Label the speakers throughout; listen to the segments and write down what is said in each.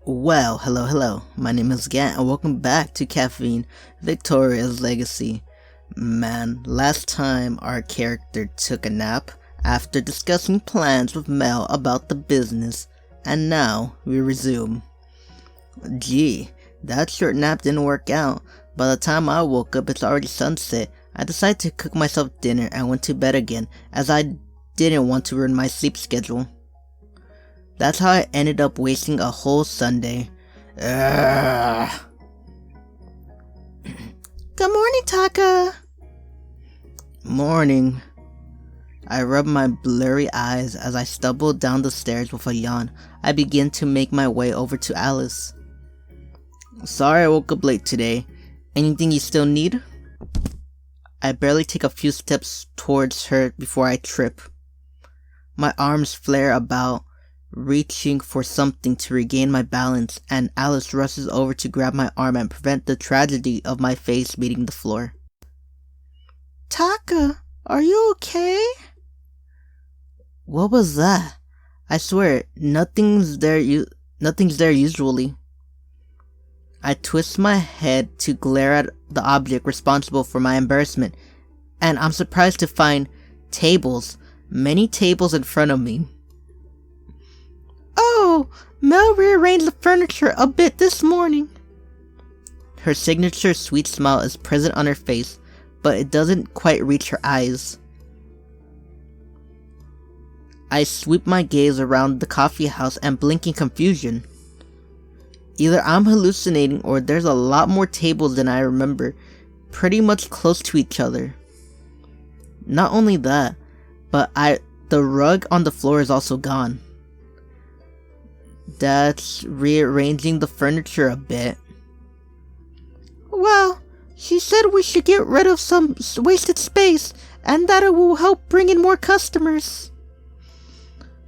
Speaker 1: Well, hello. My name is Gant and welcome back to Caffeine, Victoria's Legacy. Man, last time our character took a nap after discussing plans with Mel about the business, and now we resume. Gee, that short nap didn't work out. By the time I woke up, it's already sunset. I decided to cook myself dinner and went to bed again, as I didn't want to ruin my sleep schedule. That's how I ended up wasting a whole Sunday. Ugh. Good morning, Taka. Morning. I rubbed my blurry eyes as I stumbled down the stairs with a yawn. I began to make my way over to Alice. Sorry I woke up late today. Anything you still need? I barely take a few steps towards her before I trip. My arms flare about, reaching for something to regain my balance, and Alice rushes over to grab my arm and prevent the tragedy of my face meeting the floor. Taka, are you okay? What was that? I swear, nothing's there usually. I twist my head to glare at the object responsible for my embarrassment, and I'm surprised to find many tables in front of me. Oh, Mel rearranged the furniture a bit this morning. Her signature sweet smile is present on her face, but it doesn't quite reach her eyes. I sweep my gaze around the coffee house and blink in confusion. Either I'm hallucinating or there's a lot more tables than I remember, pretty much close to each other. Not only that, but the rug on the floor is also gone. That's rearranging the furniture a bit. Well, she said we should get rid of some wasted space and that it will help bring in more customers.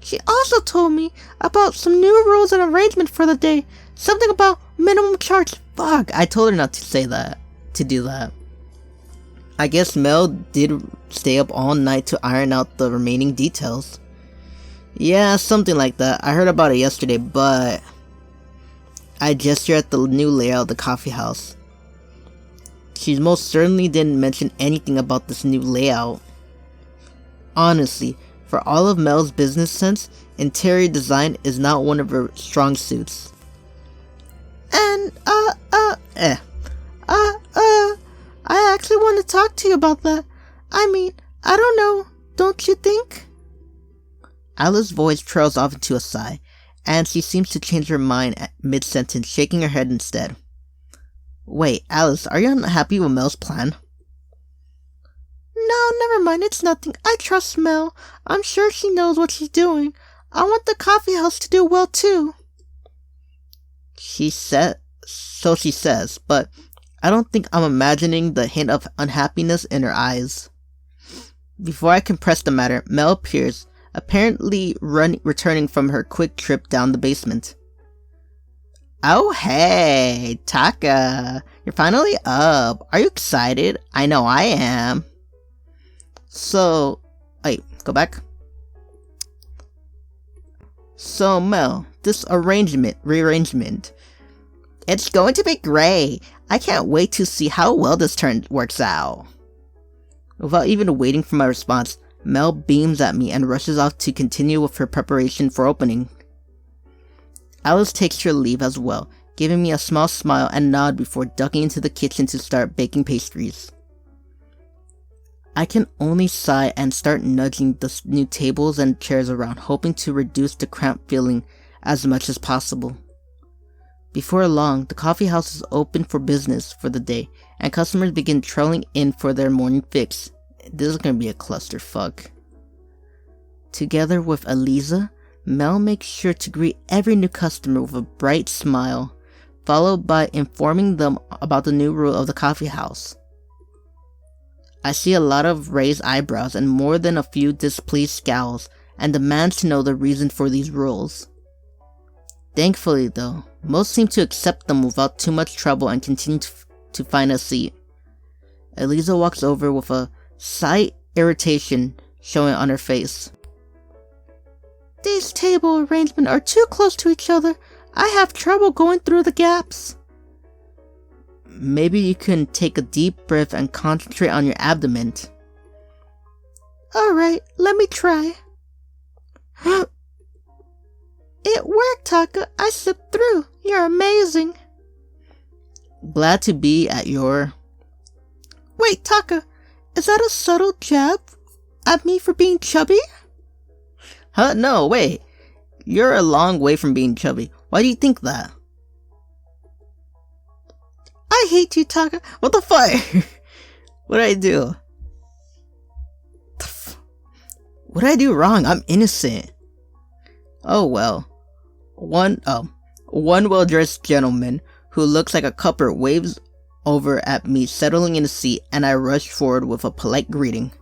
Speaker 1: She also told me about some new rules and arrangement for the day. Something about minimum charge. Fuck, I told her not to do that. I guess Mel did stay up all night to iron out the remaining details. Yeah, something like that. I heard about it yesterday, but I gestured at the new layout of the coffee house. She most certainly didn't mention anything about this new layout. Honestly, for all of Mel's business sense, interior design is not one of her strong suits. And, I actually want to talk to you about that. I mean, I don't know, don't you think? Alice's voice trails off into a sigh, and she seems to change her mind at mid-sentence, shaking her head instead. Wait, Alice, are you unhappy with Mel's plan? No, never mind, it's nothing. I trust Mel. I'm sure she knows what she's doing. I want the coffee house to do well too. So she says, but I don't think I'm imagining the hint of unhappiness in her eyes. Before I can press the matter, Mel appears, apparently returning from her quick trip down the basement. Oh hey, Taka, you're finally up. Are you excited? I know I am. So, wait, go back. So Mel, this rearrangement, it's going to be great. I can't wait to see how well this turn works out. Without even waiting for my response, Mel beams at me and rushes off to continue with her preparation for opening. Alice takes her leave as well, giving me a small smile and nod before ducking into the kitchen to start baking pastries. I can only sigh and start nudging the new tables and chairs around, hoping to reduce the cramped feeling as much as possible. Before long, the coffee house is open for business for the day, and customers begin trailing in for their morning fix. This is gonna be a clusterfuck. Together with Eliza, Mel makes sure to greet every new customer with a bright smile, followed by informing them about the new rule of the coffee house. I see a lot of raised eyebrows and more than a few displeased scowls, and demands to know the reason for these rules. Thankfully though, most seem to accept them without too much trouble and continue to find a seat. Eliza walks over with a slight irritation showing on her face. These table arrangements are too close to each other. I have trouble going through the gaps. Maybe you can take a deep breath and concentrate on your abdomen. Alright, let me try. It worked, Taka. I slipped through. You're amazing. Glad to be at your... Wait, Taka, is that a subtle jab at me for being chubby? Huh? No, wait. You're a long way from being chubby. Why do you think that? I hate you, Taka. What the fuck? What did I do? What did I do wrong? I'm innocent. Oh well. One well-dressed gentleman who looks like a cupper waves over at me, settling in a seat, and I rush forward with a polite greeting.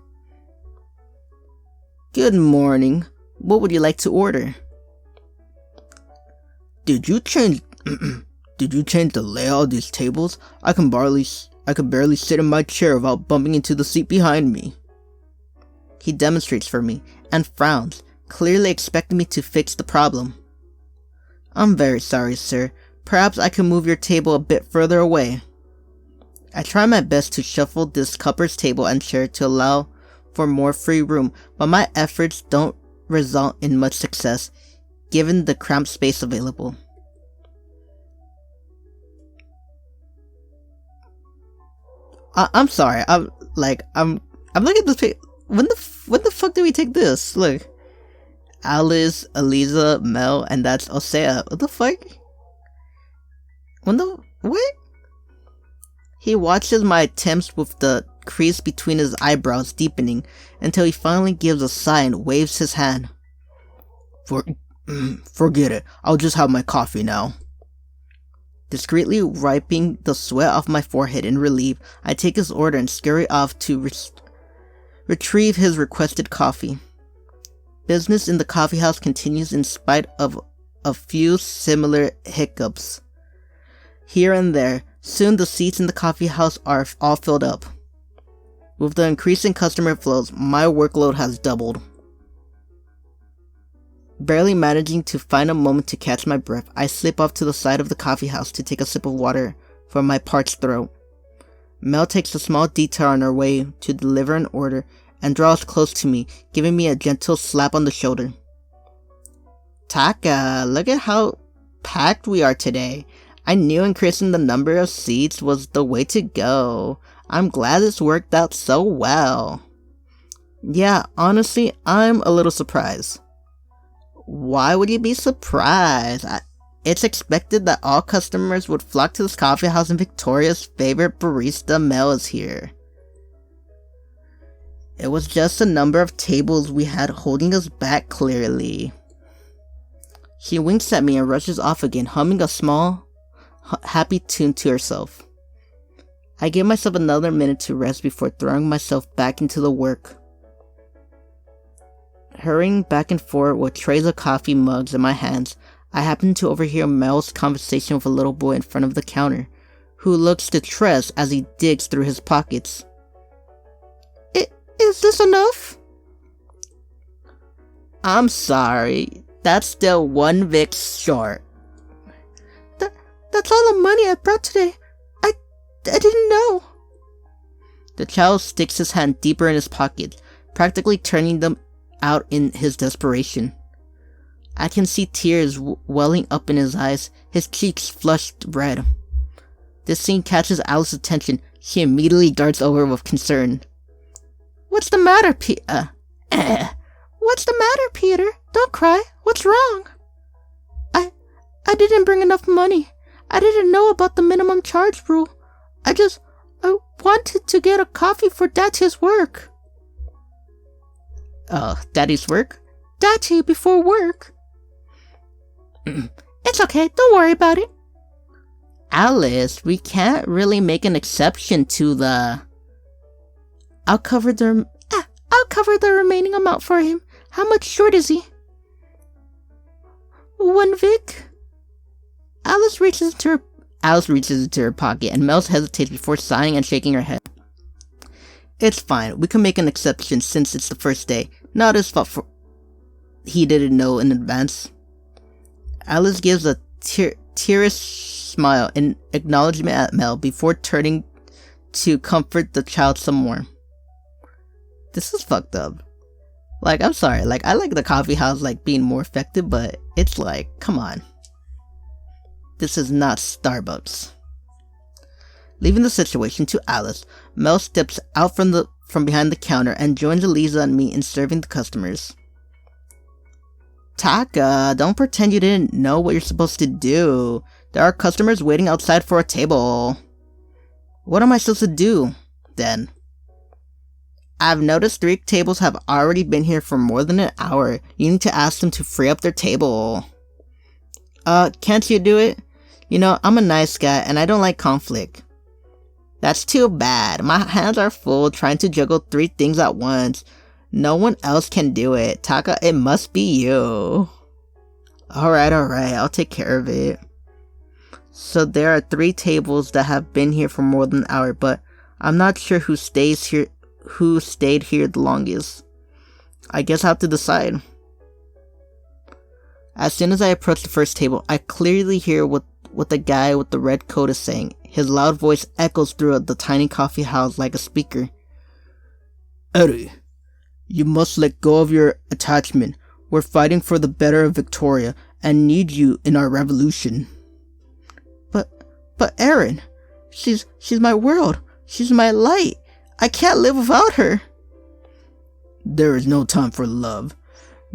Speaker 1: Good morning. What would you like to order? Did you change the layout of these tables? I could barely sit in my chair without bumping into the seat behind me. He demonstrates for me and frowns, clearly expecting me to fix the problem. I'm very sorry, sir. Perhaps I can move your table a bit further away. I try my best to shuffle this cupper's table and chair to allow for more free room, but my efforts don't result in much success, given the cramped space available. I'm sorry. I'm looking at this page. When the fuck did we take this? Look, Alice, Eliza, Mel, and that's Osea. What the fuck? What? He watches my attempts with the crease between his eyebrows deepening until he finally gives a sigh and waves his hand. Forget it. I'll just have my coffee now. Discreetly wiping the sweat off my forehead in relief, I take his order and scurry off to retrieve his requested coffee. Business in the coffee house continues in spite of a few similar hiccups here and there. Soon the seats in the coffee house are all filled up. With the increasing customer flows, my workload has doubled. Barely managing to find a moment to catch my breath, I slip off to the side of the coffee house to take a sip of water from my parched throat. Mel takes a small detour on her way to deliver an order and draws close to me, giving me a gentle slap on the shoulder. Taka, look at how packed we are today. I knew increasing the number of seats was the way to go. I'm glad this worked out so well. Yeah, honestly, I'm a little surprised. Why would you be surprised? It's expected that all customers would flock to this coffee house and Victoria's favorite barista Mel is here. It was just a number of tables we had holding us back clearly. She winks at me and rushes off again, humming a small, happy tune to herself. I give myself another minute to rest before throwing myself back into the work. Hurrying back and forth with trays of coffee mugs in my hands, I happen to overhear Mel's conversation with a little boy in front of the counter, who looks distressed as he digs through his pockets. Is this enough? I'm sorry, that's still 1 Vic short. That's all the money I brought today. I didn't know. The child sticks his hand deeper in his pocket, practically turning them out in his desperation. I can see tears welling up in his eyes, his cheeks flushed red. This scene catches Alice's attention. She immediately darts over with concern. What's the matter, What's the matter, Peter? Don't cry. What's wrong? I didn't bring enough money. I didn't know about the minimum charge rule. I wanted to get a coffee for Daddy's work. Daddy's work? Daddy before work. It's okay, don't worry about it. Alice, we can't really make an exception to the... I'll cover the remaining amount for him. How much short is he? 1 Vic. Alice reaches into her pocket and Mel hesitates before sighing and shaking her head. It's fine. We can make an exception since it's the first day. Not his fault for he didn't know in advance. Alice gives a tearless smile in acknowledgement at Mel before turning to comfort the child some more. This is fucked up. Like, I'm sorry, like, I like the coffee house, like, being more effective, but it's like, come on. This is not Starbucks. Leaving the situation to Alice, Mel steps out from behind the counter and joins Eliza and me in serving the customers. Taka, don't pretend you didn't know what you're supposed to do. There are customers waiting outside for a table. What am I supposed to do, then? I've noticed 3 tables have already been here for more than an hour. You need to ask them to free up their table. Can't you do it? You know, I'm a nice guy and I don't like conflict. That's too bad. My hands are full trying to juggle 3 things at once. No one else can do it. Taka, it must be you. Alright, I'll take care of it. So there are 3 tables that have been here for more than an hour, but I'm not sure who stayed here the longest. I guess I have to decide. As soon as I approach the first table, I clearly hear what the guy with the red coat is saying. His loud voice echoes through the tiny coffee house like a speaker. Eddie, you must let go of your attachment. We're fighting for the better of Victoria and need you in our revolution. But Erin, she's my world. She's my light. I can't live without her. There is no time for love.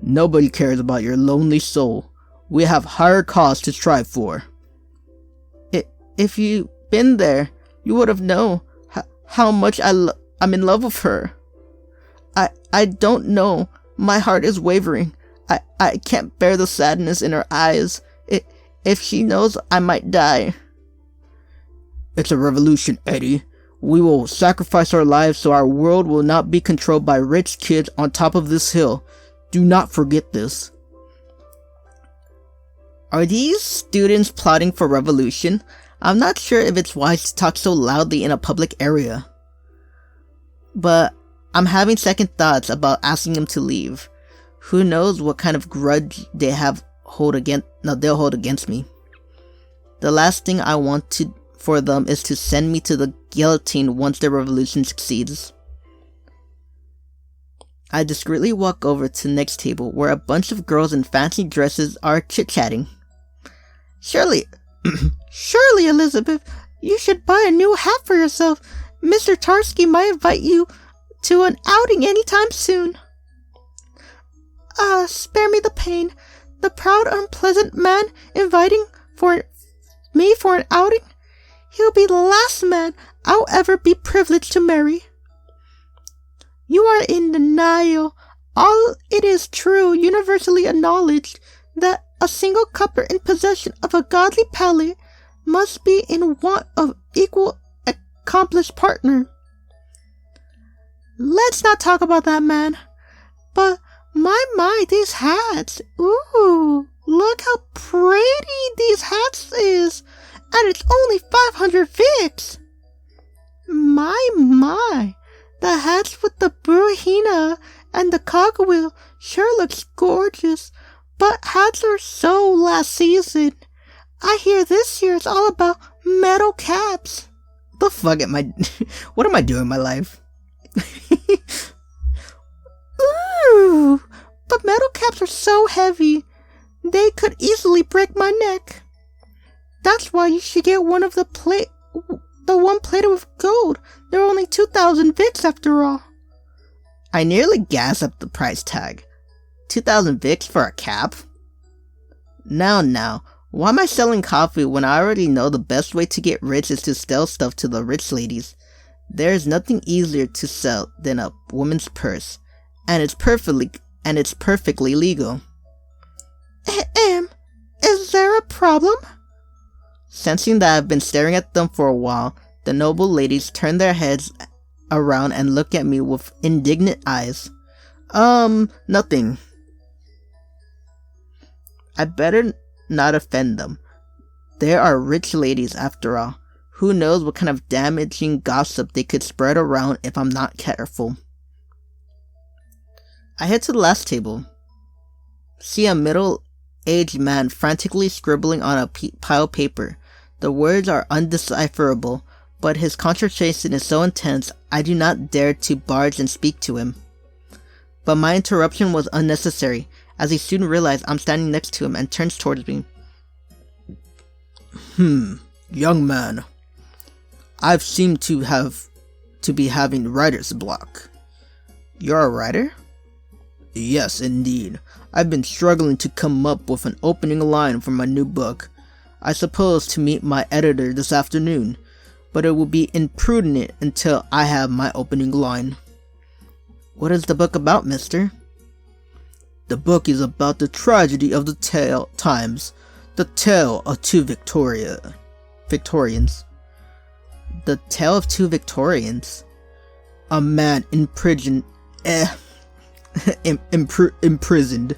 Speaker 1: Nobody cares about your lonely soul. We have higher cause to strive for. If you'd been there, you would have known how much I'm in love with her. I don't know. My heart is wavering. I can't bear the sadness in her eyes. If she knows, I might die. It's a revolution, Eddie. We will sacrifice our lives so our world will not be controlled by rich kids on top of this hill. Do not forget this. Are these students plotting for revolution? I'm not sure if it's wise to talk so loudly in a public area. But I'm having second thoughts about asking them to leave. Who knows what kind of grudge they'll hold against me. The last thing I want for them is to send me to the guillotine once their revolution succeeds. I discreetly walk over to the next table where a bunch of girls in fancy dresses are chit-chatting. Surely, Elizabeth, you should buy a new hat for yourself. Mr. Tarski might invite you to an outing anytime soon. Spare me the pain. The proud, unpleasant man inviting me for an outing? He'll be the last man I'll ever be privileged to marry. You are in denial. All it is true, universally acknowledged, that a single couple in possession of a godly palate must be in want of equal accomplished partner. Let's not talk about that, man. But my, these hats. Ooh, look how pretty these hats is. And it's only 500 Vicks. My. The hats with the burrina and the cogwheel sure looks gorgeous. But hats are so last season. I hear this year it's all about metal caps. The fuck what am I doing in my life? Ooh, but metal caps are so heavy. They could easily break my neck. That's why you should get one of the one plated with gold. They're only 2,000 Vicks after all. I nearly gasped up the price tag. 2,000 Vicks for a cap? Now, why am I selling coffee when I already know the best way to get rich is to sell stuff to the rich ladies? There is nothing easier to sell than a woman's purse, and it's perfectly legal. Is there a problem? Sensing that I've been staring at them for a while, the noble ladies turn their heads around and look at me with indignant eyes. Nothing. I better not offend them. There are rich ladies after all. Who knows what kind of damaging gossip they could spread around if I'm not careful. I head to the last table. See a middle aged man frantically scribbling on a pile of paper. The words are undecipherable, but his concentration is so intense I do not dare to barge and speak to him. But my interruption was unnecessary, as he soon realized I'm standing next to him and turns towards me. Young man, I've seemed to be having writer's block. You're a writer? Yes, indeed. I've been struggling to come up with an opening line for my new book. I suppose to meet my editor this afternoon, but it will be imprudent until I have my opening line. What is the book about, mister? The book is about the tragedy of the times, the tale of two Victorians. The tale of two Victorians? A man imprisoned. Imprisoned.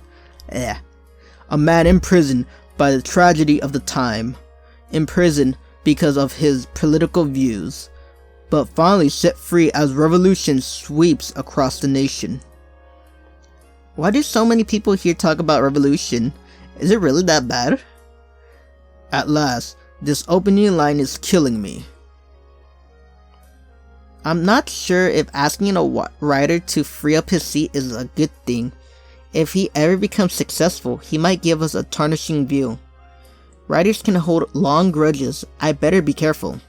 Speaker 1: A man imprisoned by the tragedy of the time. Imprisoned because of his political views, but finally set free as revolution sweeps across the nation. Why do so many people here talk about revolution? Is it really that bad? At last, this opening line is killing me. I'm not sure if asking a writer to free up his seat is a good thing. If he ever becomes successful, he might give us a tarnishing view. Writers can hold long grudges. I better be careful.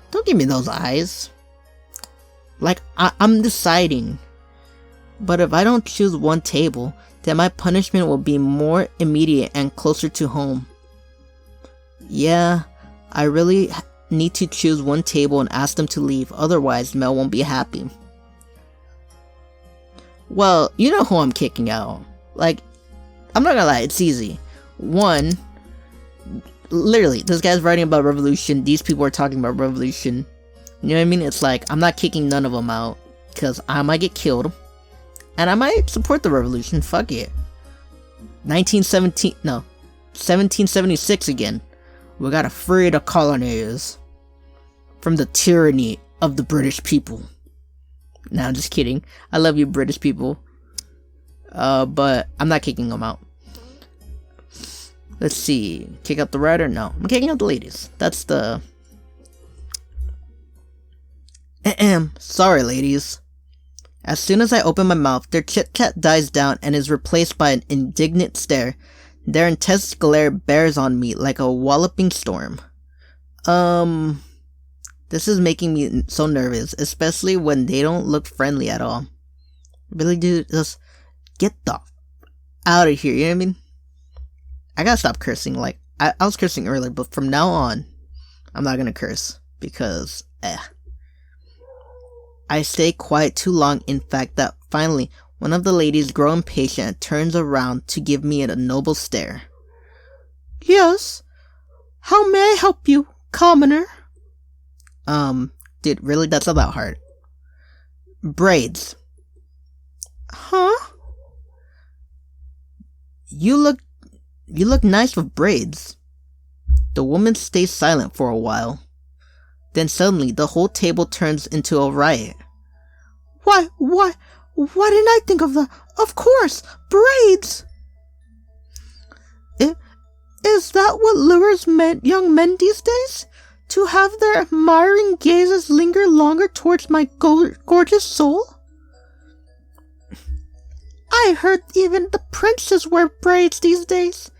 Speaker 1: Don't give me those eyes. Like, I'm deciding. But if I don't choose one table, then my punishment will be more immediate and closer to home. Yeah, I really need to choose one table and ask them to leave, otherwise Mel won't be happy. Well, you know who I'm kicking out. Like, I'm not gonna lie, it's easy. One, literally, this guy's writing about revolution, these people are talking about revolution. You know what I mean? It's like, I'm not kicking none of them out, because I might get killed, and I might support the revolution, fuck it. 1776 again. We gotta free the colonies from the tyranny of the British people. Nah, I'm just kidding. I love you, British people. But I'm not kicking them out. Let's see. Kick out the writer? No. I'm kicking out the ladies. That's the... Sorry, ladies. As soon as I open my mouth, their chit-chat dies down and is replaced by an indignant stare. Their intense glare bears on me like a walloping storm. This is making me so nervous, especially when they don't look friendly at all. Really, dude, just get the out of here, you know what I mean? I gotta stop cursing. Like, I was cursing earlier, but from now on, I'm not gonna curse, because, I stay quiet too long, in fact, that finally, one of the ladies grows impatient and turns around to give me a noble stare. Yes? How may I help you, commoner? Dude, really? That's not that hard. Braids. Huh? You look nice with braids. The woman stays silent for a while. Then suddenly, the whole table turns into a riot. Why didn't I think of that? Of course, braids! Is that what lures young men these days? To have their admiring gazes linger longer towards my gorgeous soul? I heard even the princes wear braids these days.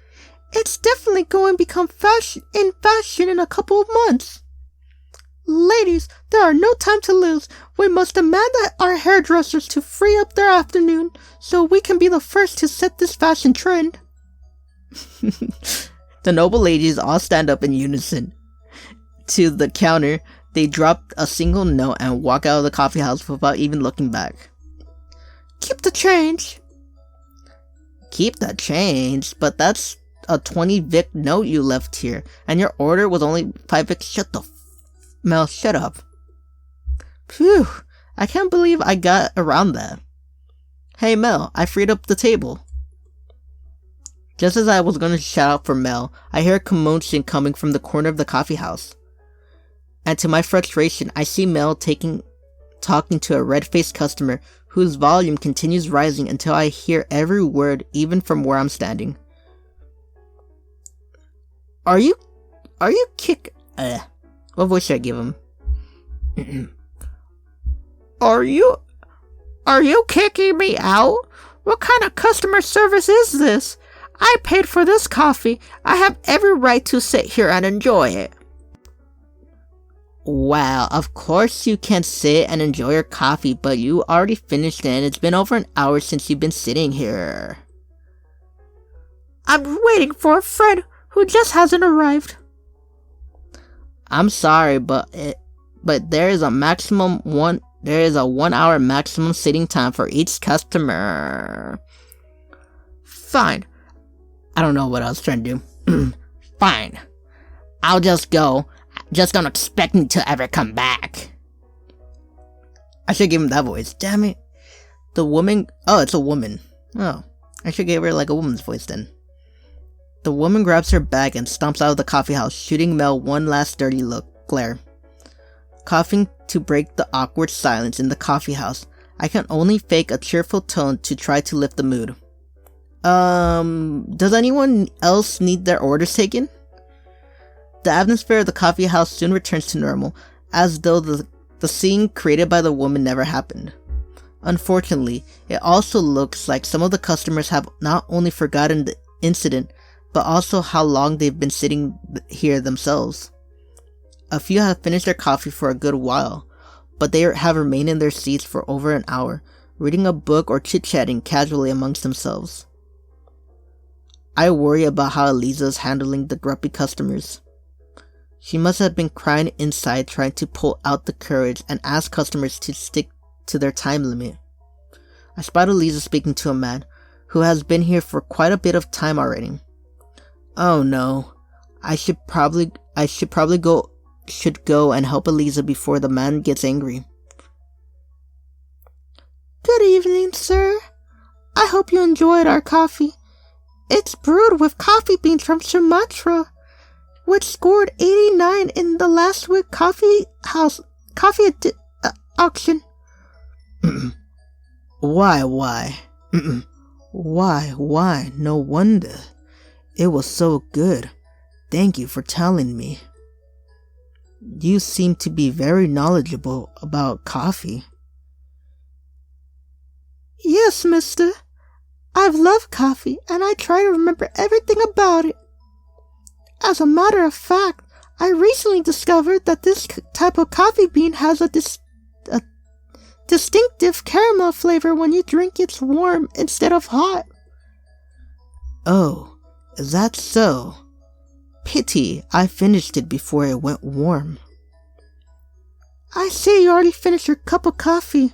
Speaker 1: It's definitely going to become fashion in a couple of months. Ladies, there are no time to lose. We must demand our hairdressers to free up their afternoon so we can be the first to set this fashion trend. The noble ladies all stand up in unison. To the counter, they drop a single note and walk out of the coffee house without even looking back. Keep the change. Keep the change? But that's a 20 Vic note you left here, and your order was only 5 Vic. Mel, shut up. Phew, I can't believe I got around that. Hey Mel, I freed up the table. Just as I was gonna shout out for Mel, I hear a commotion coming from the corner of the coffee house. And to my frustration, I see Mel talking to a red-faced customer whose volume continues rising until I hear every word, even from where I'm standing. Are you what voice should I give him? Are you kicking me out? What kind of customer service is this? I paid for this coffee. I have every right to sit here and enjoy it. Wow, of course you can sit and enjoy your coffee, but you already finished it and it's been over an hour since you've been sitting here. I'm waiting for a friend who just hasn't arrived. I'm sorry, but there is a 1 hour maximum sitting time for each customer. Fine. I don't know what I was trying to do. Fine. I'll just go. Just don't expect me to ever come back. I should give him that voice. Damn it. The woman. Oh, it's a woman. Oh, I should give her like a woman's voice then. The woman grabs her bag and stomps out of the coffee house, shooting Mel one last dirty glare. Coughing to break the awkward silence in the coffee house, I can only fake a cheerful tone to try to lift the mood. Does anyone else need their orders taken? The atmosphere of the coffee house soon returns to normal, as though the scene created by the woman never happened. Unfortunately, it also looks like some of the customers have not only forgotten the incident, but also how long they've been sitting here themselves. A few have finished their coffee for a good while, but they have remained in their seats for over an hour, reading a book or chit-chatting casually amongst themselves. I worry about how Eliza is handling the grumpy customers. She must have been crying inside, trying to pull out the courage and ask customers to stick to their time limit. I spot Eliza speaking to a man who has been here for quite a bit of time already. Oh no, I should go and help Eliza before the man gets angry. Good evening, sir. I hope you enjoyed our coffee. It's brewed with coffee beans from Sumatra, which scored 89 in the last week coffee auction. Why? Why? No wonder. It was so good. Thank you for telling me. You seem to be very knowledgeable about coffee. Yes, mister. I've loved coffee, and I try to remember everything about it. As a matter of fact, I recently discovered that this type of coffee bean has a distinctive caramel flavor when you drink it warm instead of hot. Oh, is that so? Pity I finished it before it went warm. I see you already finished your cup of coffee.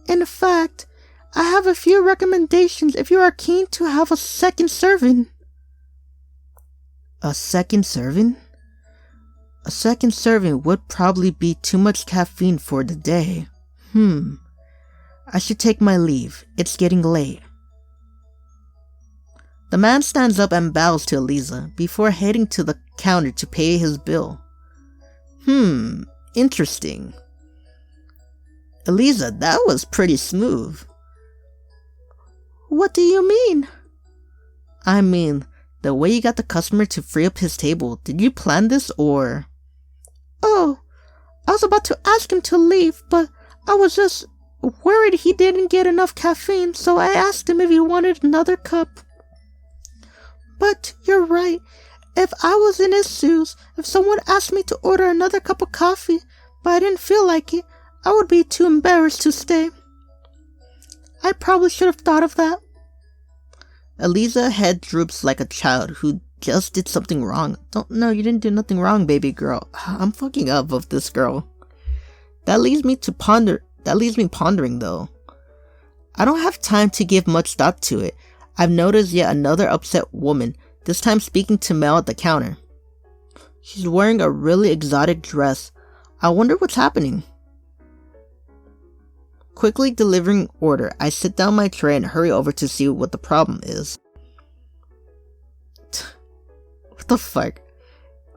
Speaker 1: In fact, I have a few recommendations if you are keen to have a second serving. A second serving? A second serving would probably be too much caffeine for the day. I should take my leave. It's getting late. The man stands up and bows to Eliza before heading to the counter to pay his bill. Interesting. Eliza, that was pretty smooth. What do you mean? I mean, the way you got the customer to free up his table. Did you plan this or? Oh, I was about to ask him to leave, but I was just worried he didn't get enough caffeine, so I asked him if he wanted another cup. But you're right. If I was in his shoes, if someone asked me to order another cup of coffee, but I didn't feel like it, I would be too embarrassed to stay. I probably should have thought of that. Eliza's head droops like a child who just did something wrong. No, you didn't do nothing wrong, baby girl. I'm fucking up with this girl. That leaves me pondering though. I don't have time to give much thought to it. I've noticed yet another upset woman, this time speaking to Mel at the counter. She's wearing a really exotic dress. I wonder what's happening. Quickly delivering order, I sit down my tray and hurry over to see what the problem is. What the fuck?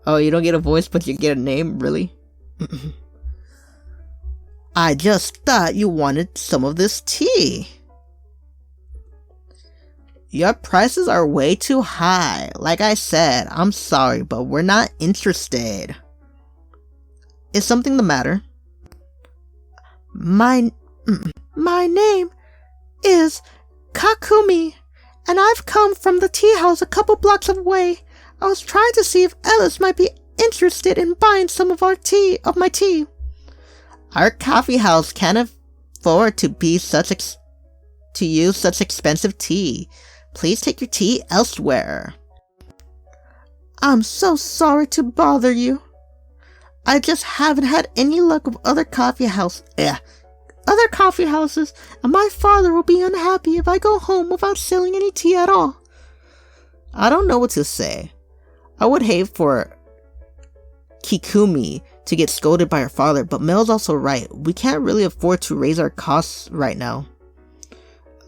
Speaker 1: Oh, you don't get a voice but you get a name? Really? I just thought you wanted some of this tea. Your prices are way too high. Like I said, I'm sorry, but we're not interested. Is something the matter? My name is Kakumi, and I've come from the tea house a couple blocks away. I was trying to see if Alice might be interested in buying some of my tea. Our coffee house can't afford to use such expensive tea. Please take your tea elsewhere. I'm so sorry to bother you. I just haven't had any luck with other coffee houses, and my father will be unhappy if I go home without selling any tea at all. I don't know what to say. I would hate for Kikumi to get scolded by her father, but Mel's also right. We can't really afford to raise our costs right now.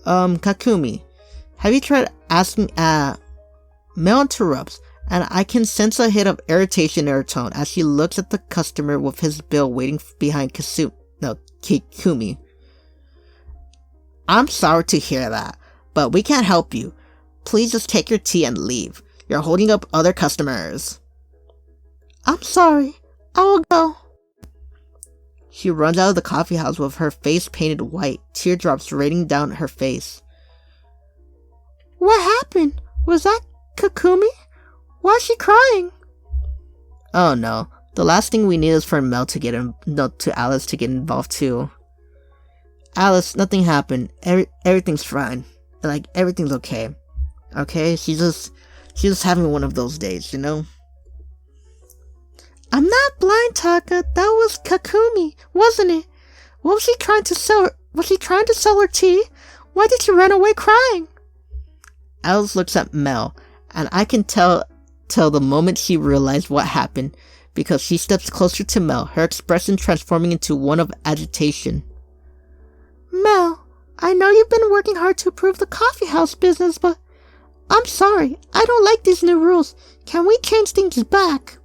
Speaker 1: Kakumi, have you tried asking Mel interrupts, and I can sense a hit of irritation in her tone as she looks at the customer with his bill waiting behind Kikumi. I'm sorry to hear that, but we can't help you. Please just take your tea and leave. You're holding up other customers. I'm sorry. I will go. She runs out of the coffee house with her face painted white, teardrops raining down her face. What happened? Was that Kakumi? Why is she crying? Oh no. The last thing we need is for Mel to to Alice to get involved too. Alice, nothing happened. Everything's fine. Like, everything's okay. Okay? She's just having one of those days, you know? I'm not blind, Taka. That was Kakumi, wasn't it? What was she trying to sell? Was she trying to sell her tea? Why did she run away crying? Alice looks at Mel, and I can tell the moment she realized what happened, because she steps closer to Mel, her expression transforming into one of agitation. Mel, I know you've been working hard to improve the coffee house business, but I'm sorry, I don't like these new rules. Can we change things back?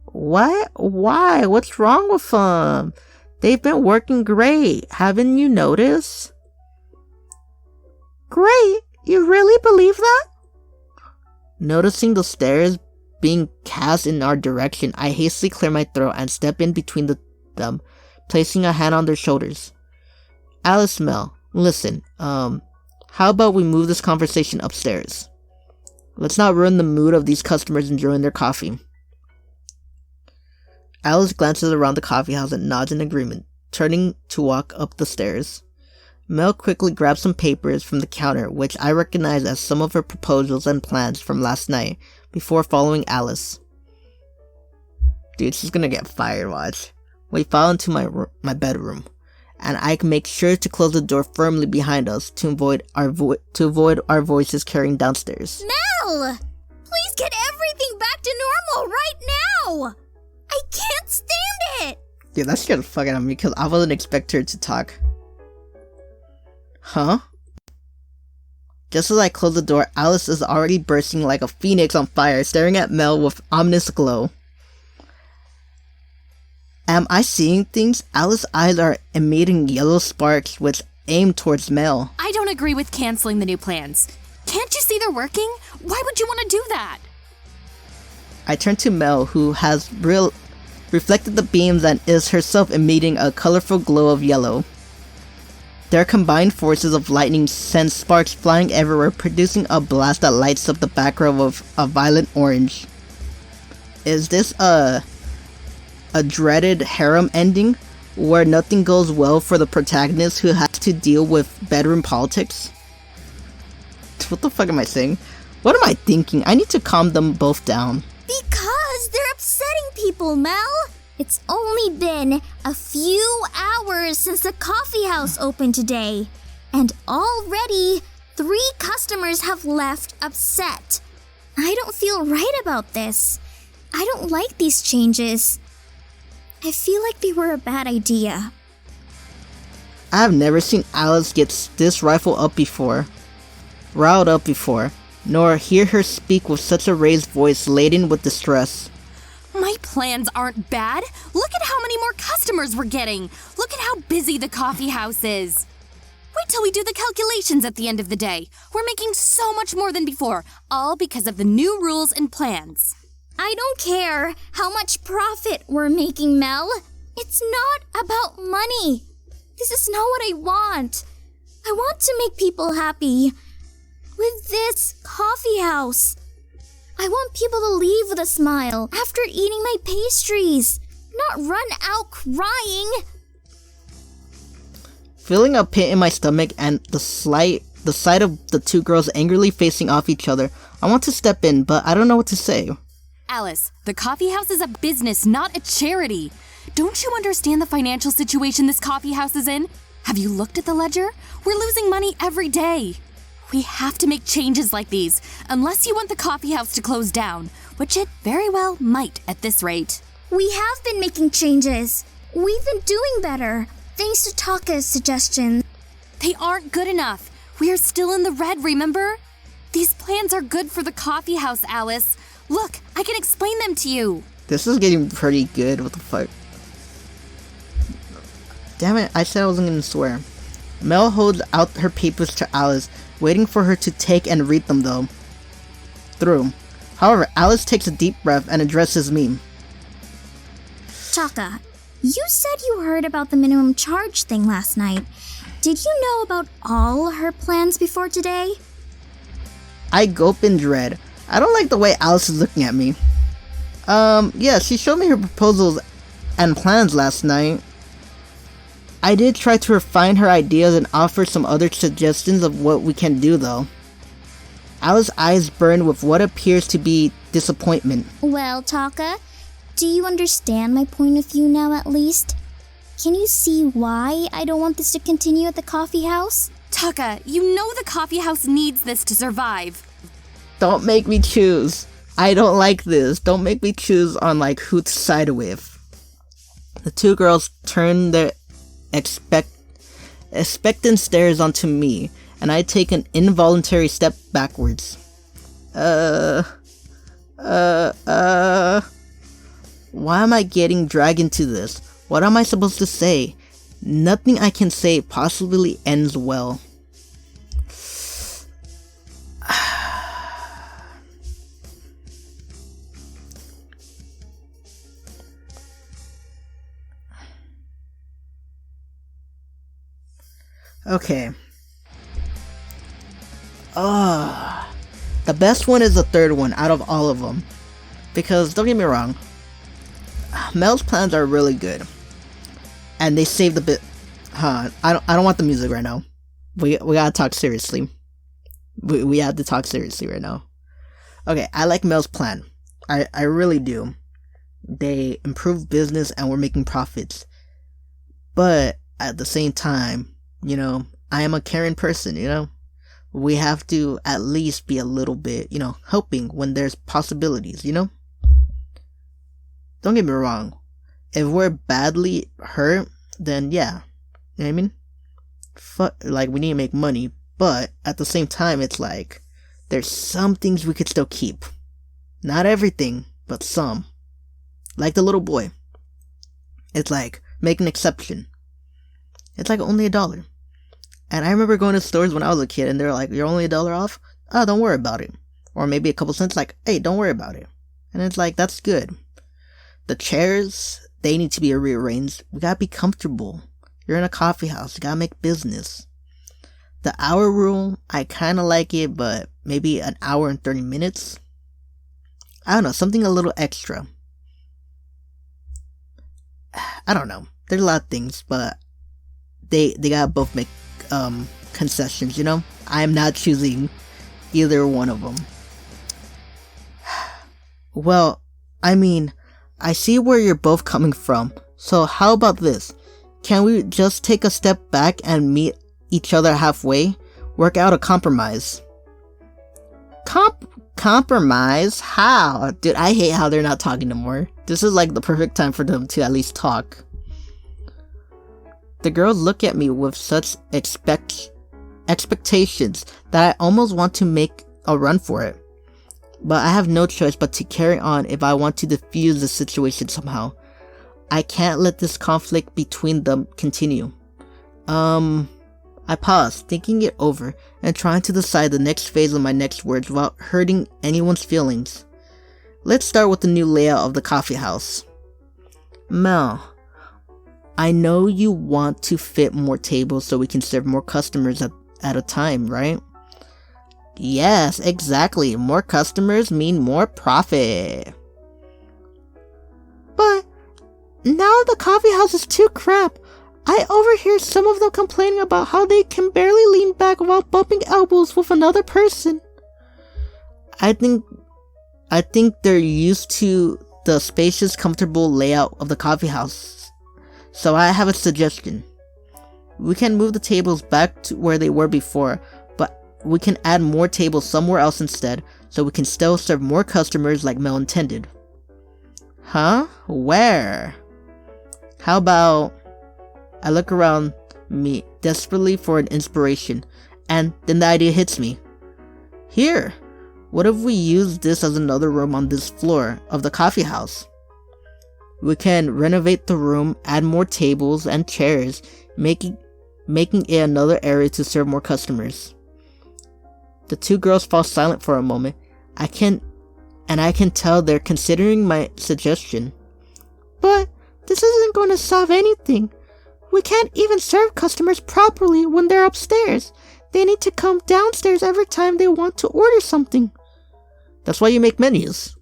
Speaker 1: What? Why? What's wrong with them? They've been working great. Haven't you noticed? Great? You really believe that? Noticing the stares being cast in our direction, I hastily clear my throat and step in between them, placing a hand on their shoulders. Alice, Mel, listen, how about we move this conversation upstairs? Let's not ruin the mood of these customers enjoying their coffee. Alice glances around the coffee house and nods in agreement, turning to walk up the stairs. Mel quickly grabs some papers from the counter, which I recognize as some of her proposals and plans from last night, before following Alice. Dude, she's gonna get fired, watch. We fall into my bedroom, and I make sure to close the door firmly behind us to avoid our voices carrying downstairs.
Speaker 2: Mel! Please get everything back to normal right now! I can't stand it!
Speaker 1: Dude, that scared the fuck out of me because I wasn't expecting her to talk. Huh? Just as I close the door, Alice is already bursting like a phoenix on fire, staring at Mel with ominous glow. Am I seeing things? Alice's eyes are emitting yellow sparks which aim towards Mel.
Speaker 3: I don't agree with canceling the new plans. Can't you see they're working? Why would you want to do that?
Speaker 1: I turn to Mel, who has reflected the beams and is herself emitting a colorful glow of yellow. Their combined forces of lightning send sparks flying everywhere, producing a blast that lights up the background with a violent orange. Is this a dreaded harem ending, where nothing goes well for the protagonist who has to deal with bedroom politics? What the fuck am I saying? What am I thinking? I need to calm them both down.
Speaker 2: Because they're upsetting people, Mel! It's only been a few hours since the coffee house opened today, and already 3 customers have left upset. I don't feel right about this. I don't like these changes. I feel like they were a bad idea.
Speaker 1: I've never seen Alice get this riled up before, nor hear her speak with such a raised voice laden with distress.
Speaker 3: My plans aren't bad. Look at how many more customers we're getting. Look at how busy the coffee house is. Wait till we do the calculations at the end of the day. We're making so much more than before, all because of the new rules and plans.
Speaker 2: I don't care how much profit we're making, Mel. It's not about money. This is not what I want. I want to make people happy. With this coffee house. I want people to leave with a smile after eating my pastries, not run out crying.
Speaker 1: Feeling a pit in my stomach and the sight of the two girls angrily facing off each other, I want to step in, but I don't know what to say.
Speaker 3: Alice, the coffee house is a business, not a charity. Don't you understand the financial situation this coffee house is in? Have you looked at the ledger? We're losing money every day. We have to make changes like these, unless you want the coffee house to close down, which it very well might at this rate.
Speaker 2: We have been making changes. We've been doing better, thanks to Taka's suggestions.
Speaker 3: They aren't good enough. We are still in the red, remember? These plans are good for the coffee house, Alice. Look, I can explain them to you.
Speaker 1: This is getting pretty good. What the fuck? Damn it, I said I wasn't gonna swear. Mel holds out her papers to Alice, waiting for her to take and read them through. However, Alice takes a deep breath and addresses me.
Speaker 2: Taka, you said you heard about the minimum charge thing last night. Did you know about all her plans before today?
Speaker 1: I gulp in dread. I don't like the way Alice is looking at me. Yeah, she showed me her proposals and plans last night. I did try to refine her ideas and offer some other suggestions of what we can do though. Alice's eyes burn with what appears to be disappointment.
Speaker 2: Well, Taka, do you understand my point of view now at least? Can you see why I don't want this to continue at the coffee house?
Speaker 3: Taka, you know the coffee house needs this to survive.
Speaker 1: Don't make me choose. I don't like this. Don't make me choose on like who to side with. The two girls turn their expectant stares onto me, and I take an involuntary step backwards. Why am I getting dragged into this? What am I supposed to say? Nothing I can say possibly ends well. Okay. The best one is the third one out of all of them. Because, don't get me wrong, Mel's plans are really good. And they saved a bit. I don't want the music right now. We gotta talk seriously. We have to talk seriously right now. Okay, I like Mel's plan. I really do. They improve business and we're making profits. But, at the same time, you know, I am a caring person, you know? We have to at least be a little bit, you know, helping when there's possibilities, you know? Don't get me wrong. If we're badly hurt, then yeah. You know what I mean? Like, we need to make money. But, at the same time, it's like, there's some things we could still keep. Not everything, but some. Like the little boy. It's like, make an exception. It's like only $1. And I remember going to stores when I was a kid and they're like, you're only $1 off? Oh, don't worry about it. Or maybe a couple cents, like, hey, don't worry about it. And it's like, that's good. The chairs, they need to be rearranged. We gotta be comfortable. You're in a coffee house, you gotta make business. The hour rule, I kinda like it, but maybe an hour and 30 minutes? I don't know, something a little extra. I don't know. There's a lot of things, but they gotta both make concessions, you know? I am not choosing either one of them. Well, I mean, I see where you're both coming from, so how about this? Can we just take a step back and meet each other halfway? Work out a compromise. Compromise? How? Dude, I hate how they're not talking no more. This is like the perfect time for them to at least talk. The girls look at me with such expectations that I almost want to make a run for it. but I have no choice but to carry on if I want to defuse the situation somehow. I can't let this conflict between them continue. I paused, thinking it over, and trying to decide the next phase of my next words without hurting anyone's feelings. Let's start with the new layout of the coffee house. Mel, I know you want to fit more tables so we can serve more customers at a time, right? Yes, exactly. More customers mean more profit. But now the coffee house is too crap. I overhear some of them complaining about how they can barely lean back without bumping elbows with another person. I think they're used to the spacious, comfortable layout of the coffee house. So I have a suggestion. We can move the tables back to where they were before, but we can add more tables somewhere else instead, so we can still serve more customers like Mel intended. Huh? Where? How about... I look around me desperately for an inspiration, and then the idea hits me. Here! What if we use this as another room on this floor of the coffee house? We can renovate the room, add more tables and chairs, making it another area to serve more customers. The two girls fall silent for a moment. I can tell they're considering my suggestion. But this isn't going to solve anything. We can't even serve customers properly when they're upstairs. They need to come downstairs every time they want to order something. That's why you make menus.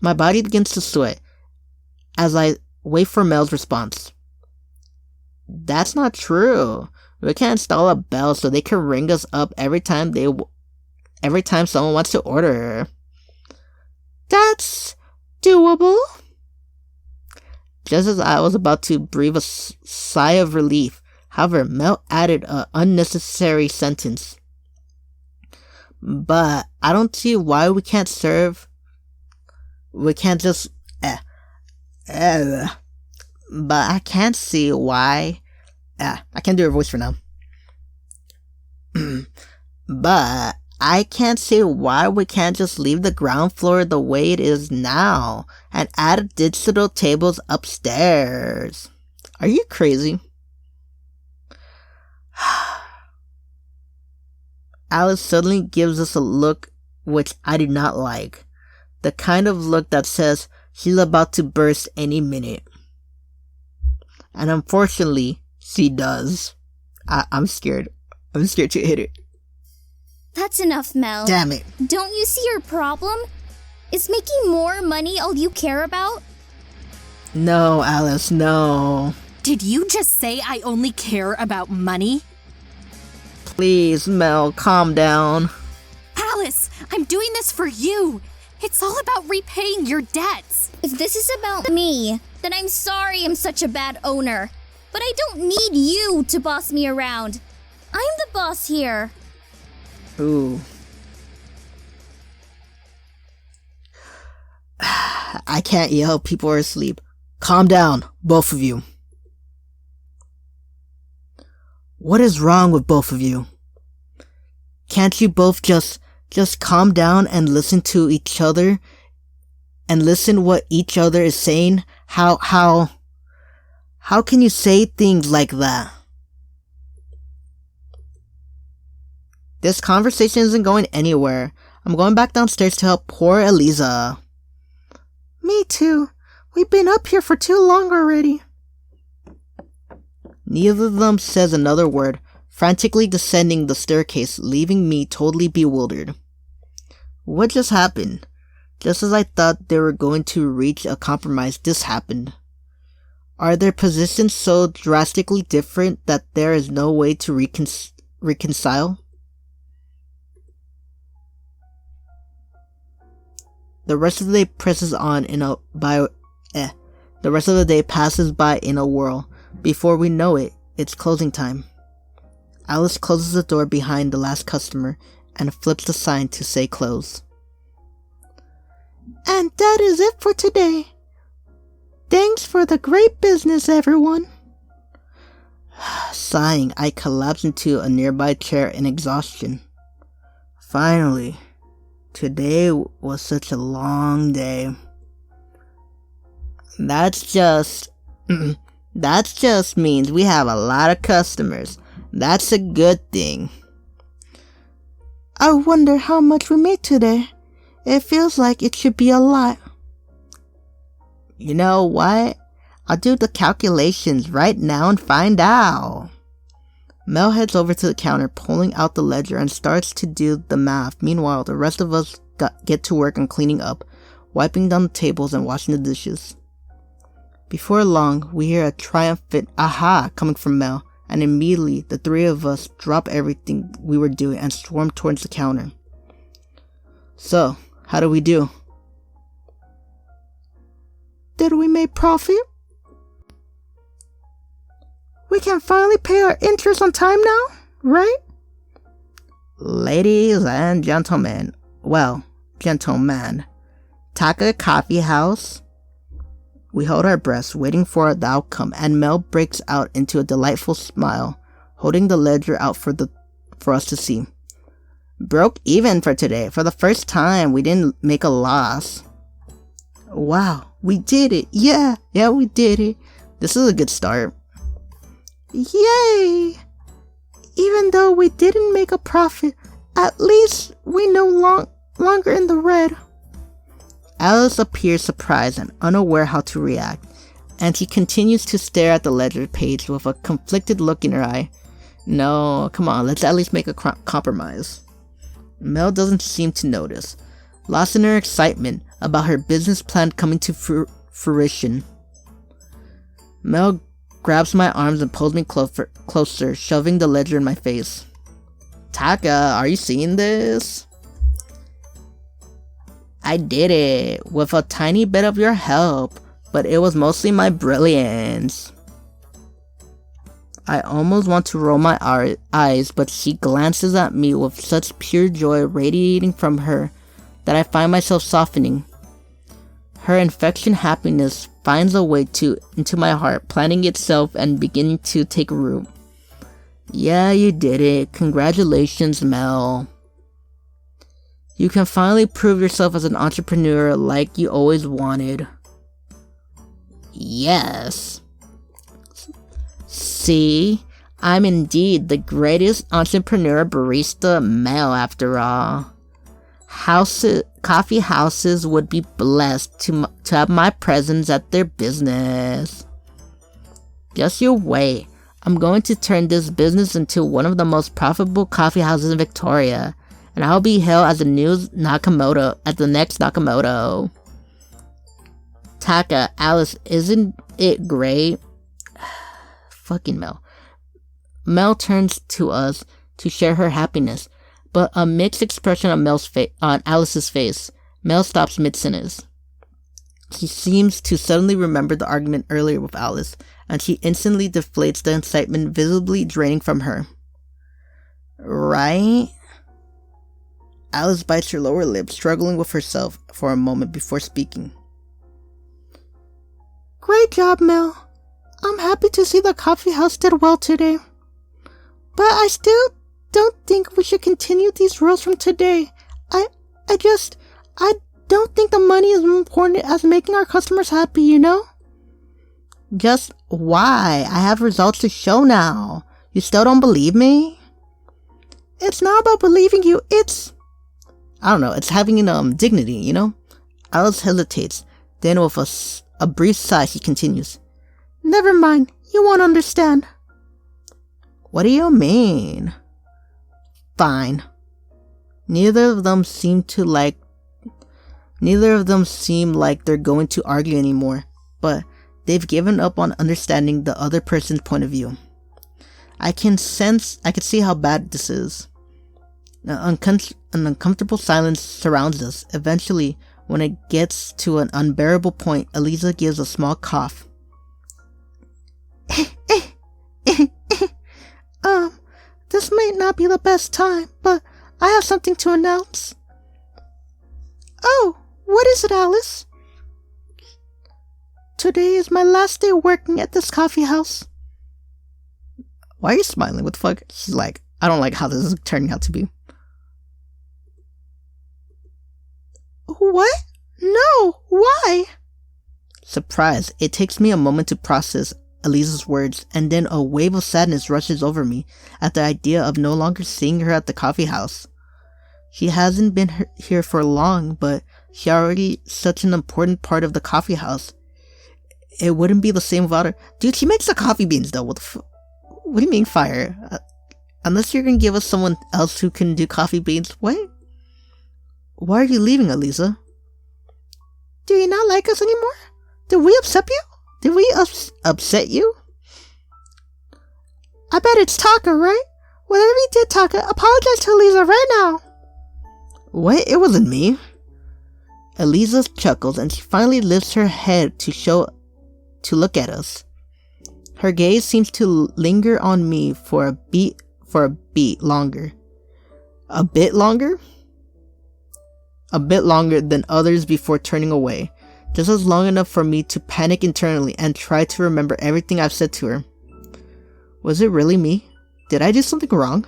Speaker 1: My body begins to sweat as I wait for Mel's response. That's not true. We can install a bell so they can ring us up every time someone wants to order. That's doable. Just as I was about to breathe a sigh of relief, however, Mel added an unnecessary sentence. But I don't see why we can't serve. We can't just. But I can't see why. I can't do her voice for now. But I can't see why we can't just leave the ground floor the way it is now and add digital tables upstairs. Are you crazy? Alice suddenly gives us a look which I do not like. The kind of look that says she's about to burst any minute. And unfortunately, she does. I'm scared. I'm scared to hit it.
Speaker 2: That's enough, Mel.
Speaker 1: Damn it.
Speaker 2: Don't you see your problem? Is making more money all you care about?
Speaker 1: No, Alice, no.
Speaker 3: Did you just say I only care about money?
Speaker 1: Please, Mel, calm down.
Speaker 3: Alice, I'm doing this for you. It's all about repaying your debts.
Speaker 2: If this is about me, then I'm sorry I'm such a bad owner. But I don't need you to boss me around. I'm the boss here.
Speaker 1: Ooh. I can't yell. People are asleep. Calm down, both of you. What is wrong with both of you? Can't you both just calm down and listen to each other and listen what each other is saying? How can you say things like that? This conversation isn't going anywhere. I'm going back downstairs to help poor Eliza. Me too. We've been up here for too long already. Neither of them says another word, frantically descending the staircase, leaving me totally bewildered. What just happened? Just as I thought they were going to reach a compromise, this happened. Are their positions so drastically different that there is no way to reconcile? The rest of the day passes by in a whirl. Before we know it, it's closing time. Alice closes the door behind the last customer and flips the sign to say close. And that is it for today. Thanks for the great business, everyone. Sighing, I collapse into a nearby chair in exhaustion. Finally. Today was such a long day. That's just means we have a lot of customers. That's a good thing. I wonder how much we made today. It feels like it should be a lot. You know what? I'll do the calculations right now and find out. Mel heads over to the counter, pulling out the ledger and starts to do the math. Meanwhile, the rest of us get to work on cleaning up, wiping down the tables and washing the dishes. Before long, we hear a triumphant aha coming from Mel, and immediately the three of us drop everything we were doing and swarm towards the counter. So, how do we do? Did we make profit? We can finally pay our interest on time now, right? Ladies and gentlemen, gentleman, Taka Coffee House. We hold our breaths, waiting for the outcome, and Mel breaks out into a delightful smile, holding the ledger out for us to see. Broke even for today. For the first time, we didn't make a loss. Wow, we did it. Yeah, we did it. This is a good start. Yay! Even though we didn't make a profit, at least we no longer in the red. Alice appears surprised and unaware how to react, and she continues to stare at the ledger page with a conflicted look in her eye. No, come on, let's at least make a compromise. Mel doesn't seem to notice, lost in her excitement about her business plan coming to fruition. Mel grabs my arms and pulls me closer, shoving the ledger in my face. Taka, are you seeing this? I did it, with a tiny bit of your help, but it was mostly my brilliance. I almost want to roll my eyes, but she glances at me with such pure joy radiating from her that I find myself softening. Her infection happiness finds a way into my heart, planting itself and beginning to take root. Yeah, you did it. Congratulations, Mel. You can finally prove yourself as an entrepreneur like you always wanted. Yes. See, I'm indeed the greatest entrepreneur barista Mel after all. Coffee houses would be blessed to have my presence at their business. Just you wait. I'm going to turn this business into one of the most profitable coffee houses in Victoria, and I'll be hailed as the next Nakamoto. Taka, Alice, isn't it great? Fucking Mel. Mel turns to us to share her happiness, but a mixed expression on Alice's face. Mel stops mid-sentence. She seems to suddenly remember the argument earlier with Alice, and she instantly deflates the excitement visibly draining from her. Right? Alice bites her lower lip, struggling with herself for a moment before speaking. Great job, Mel. I'm happy to see the coffee house did well today. But I still don't think we should continue these rules from today. I don't think the money is important as making our customers happy, you know? Just why? I have results to show now. You still don't believe me? It's not about believing you, it's having dignity, you know? Alice hesitates, then with a brief sigh she continues. Never mind, you won't understand. What do you mean? Fine. Neither of them seem like they're going to argue anymore, but they've given up on understanding the other person's point of view. I can see how bad this is. An uncomfortable silence surrounds us. Eventually, when it gets to an unbearable point, Eliza gives a small cough. This may not be the best time, but I have something to announce. Oh, what is it, Alice? Today is my last day working at this coffee house. Why are you smiling? What the fuck? She's like, I don't like how this is turning out to be. What? No, why? Surprised, it takes me a moment to process Elisa's words, and then a wave of sadness rushes over me at the idea of no longer seeing her at the coffee house. She hasn't been here for long, but she already such an important part of the coffee house. It wouldn't be the same without her. Dude, she makes the coffee beans though. What do you mean fire? Unless you're gonna give us someone else who can do coffee beans. What? Why are you leaving, Elisa? Do you not like us anymore? Did we upset you? Did we upset you? I bet it's Taka, right? Whatever you did, Taka, apologize to Elisa right now. What? It wasn't me. Elisa chuckles and she finally lifts her head to look at us. Her gaze seems to linger on me for a beat longer. A bit longer? A bit longer than others before turning away. Just as long enough for me to panic internally and try to remember everything I've said to her. Was it really me? Did I do something wrong?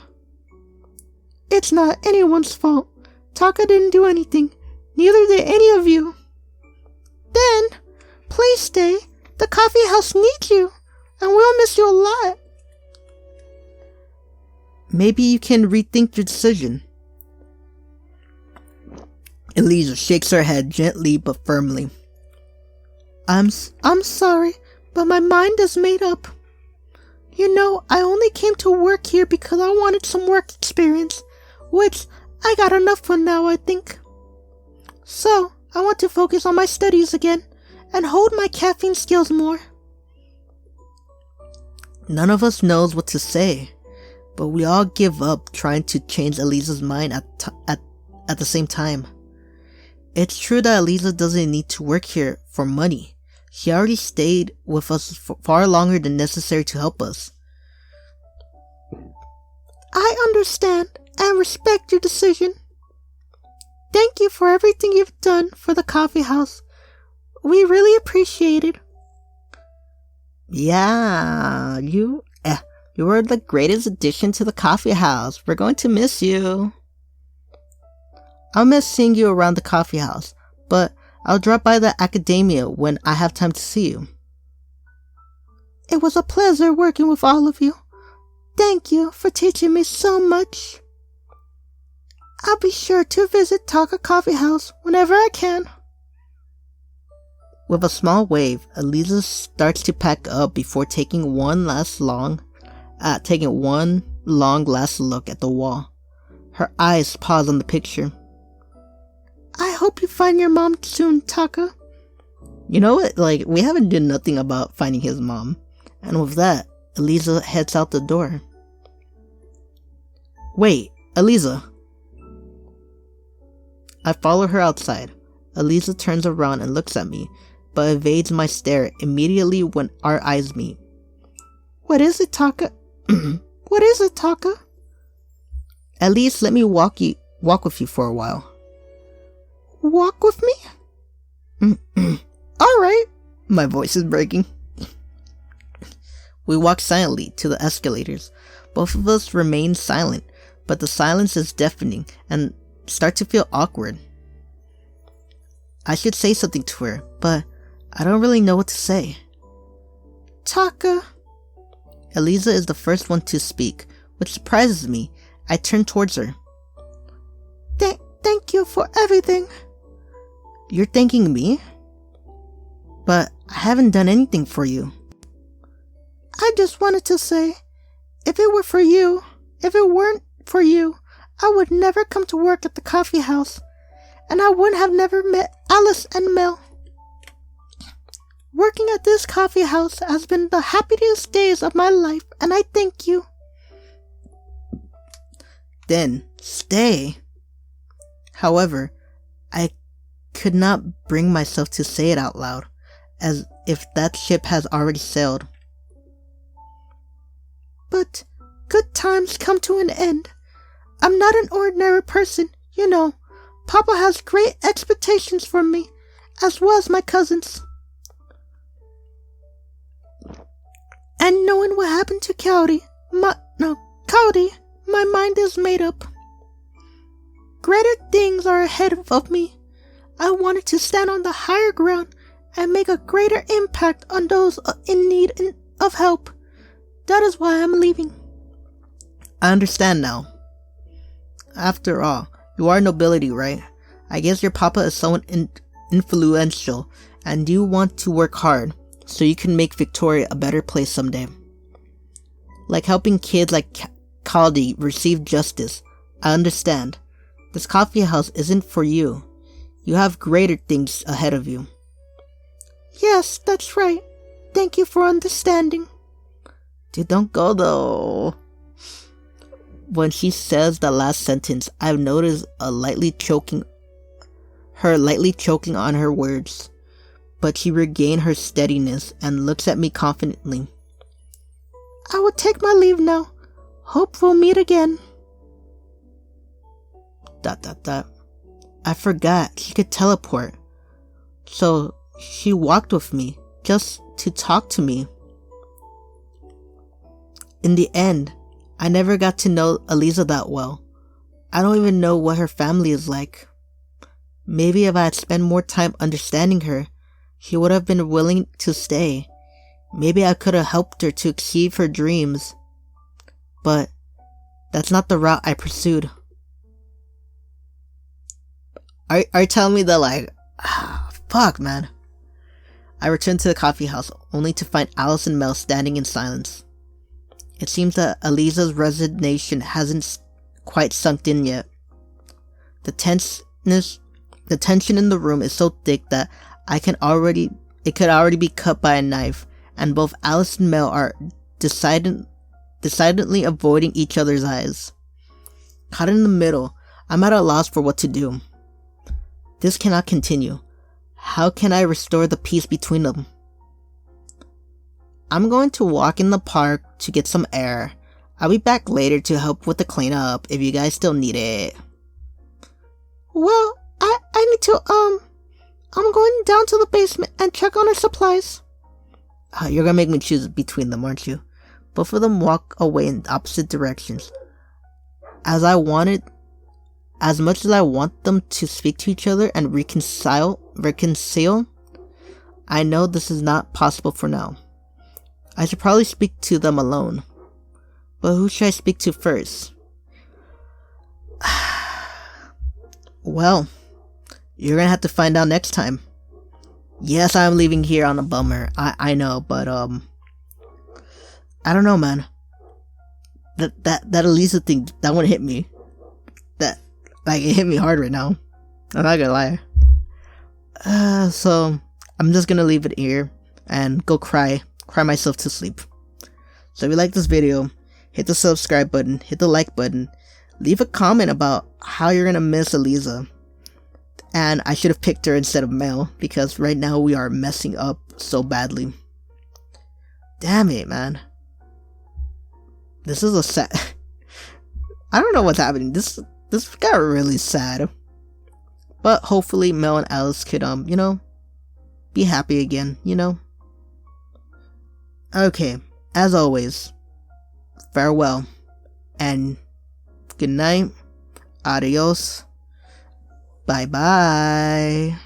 Speaker 1: It's not anyone's fault. Taka didn't do anything. Neither did any of you. Then, please stay. The coffee house needs you, and we'll miss you a lot. Maybe you can rethink your decision. Elisa shakes her head gently but firmly. I'm sorry, but my mind is made up. You know, I only came to work here because I wanted some work experience, which I got enough for now, I think. So, I want to focus on my studies again and hold my caffeine skills more. None of us knows what to say, but we all give up trying to change Elisa's mind at the same time. It's true that Elisa doesn't need to work here for money. She already stayed with us far longer than necessary to help us. I understand and respect your decision. Thank you for everything you've done for the coffee house. We really appreciate it. Yeah, you were the greatest addition to the coffee house. We're going to miss you. I'll miss seeing you around the coffee house, but I'll drop by the academia when I have time to see you. It was a pleasure working with all of you. Thank you for teaching me so much. I'll be sure to visit Taka Coffee House whenever I can. With a small wave, Elisa starts to pack up before taking one long last look at the wall. Her eyes pause on the picture. I hope you find your mom soon, Taka. You know what? We haven't done nothing about finding his mom. And with that, Elisa heads out the door. Wait, Elisa. I follow her outside. Elisa turns around and looks at me, but evades my stare immediately when our eyes meet. What is it, Taka? What is it, Taka? At least let me walk with you for a while. Walk with me? Alright. My voice is breaking. We walk silently to the escalators. Both of us remain silent, but the silence is deafening and start to feel awkward. I should say something to her, but I don't really know what to say. Taka. Elisa is the first one to speak, which surprises me. I turn towards her. Thank you for everything. You're thanking me? But I haven't done anything for you. I just wanted to say, if it weren't for you, I would never come to work at the coffee house, and I would have never met Alice and Mel. Working at this coffee house has been the happiest days of my life, and I thank you. Then, stay. However, I could not bring myself to say it out loud, as if that ship has already sailed. But good times come to an end. I'm not an ordinary person, you know. Papa has great expectations for me, as well as my cousins. And knowing what happened to Cody, my mind is made up. Greater things are ahead of me. I wanted to stand on the higher ground and make a greater impact on those in need of help. That is why I'm leaving. I understand now. After all, you are nobility, right? I guess your papa is someone influential, and you want to work hard so you can make Victoria a better place someday. Like helping kids like Caldi receive justice. I understand. This coffee house isn't for you. You have greater things ahead of you. Yes, that's right. Thank you for understanding. Dude, don't go though. When she says the last sentence, I've noticed her lightly choking on her words. But she regained her steadiness and looks at me confidently. I will take my leave now. Hope we'll meet again. ... I forgot she could teleport. So she walked with me just to talk to me. In the end, I never got to know Eliza that well. I don't even know what her family is like. Maybe if I had spent more time understanding her, she would have been willing to stay. Maybe I could have helped her to achieve her dreams. But that's not the route I pursued. Are you telling me that, like, fuck, man. I returned to the coffee house, only to find Alice and Mel standing in silence. It seems that Eliza's resignation hasn't quite sunk in yet. The tension in the room is so thick that it could already be cut by a knife, and both Alice and Mel are decidedly avoiding each other's eyes. Caught in the middle, I'm at a loss for what to do. This cannot continue. How can I restore the peace between them? I'm going to walk in the park to get some air. I'll be back later to help with the cleanup if you guys still need it. Well, I need to, I'm going down to the basement and check on our supplies. You're gonna make me choose between them, aren't you? Both of them walk away in opposite directions. As much as I want them to speak to each other and reconcile, I know this is not possible for now. I should probably speak to them alone. But who should I speak to first? Well, you're gonna have to find out next time. Yes, I'm leaving here on a bummer. I know, but I don't know, man. That Elisa thing, that one hit me. It hit me hard right now. I'm not gonna lie. So I'm just gonna leave it here and go cry myself to sleep. So if you like this video, hit the subscribe button, hit the like button, leave a comment about how you're gonna miss Eliza. And I should have picked her instead of Mel, because right now we are messing up so badly. Damn it, man. This is a sad... I don't know what's happening. This got really sad. But hopefully Mel and Alice could, be happy again, Okay, as always, farewell, and good night, adios, bye bye.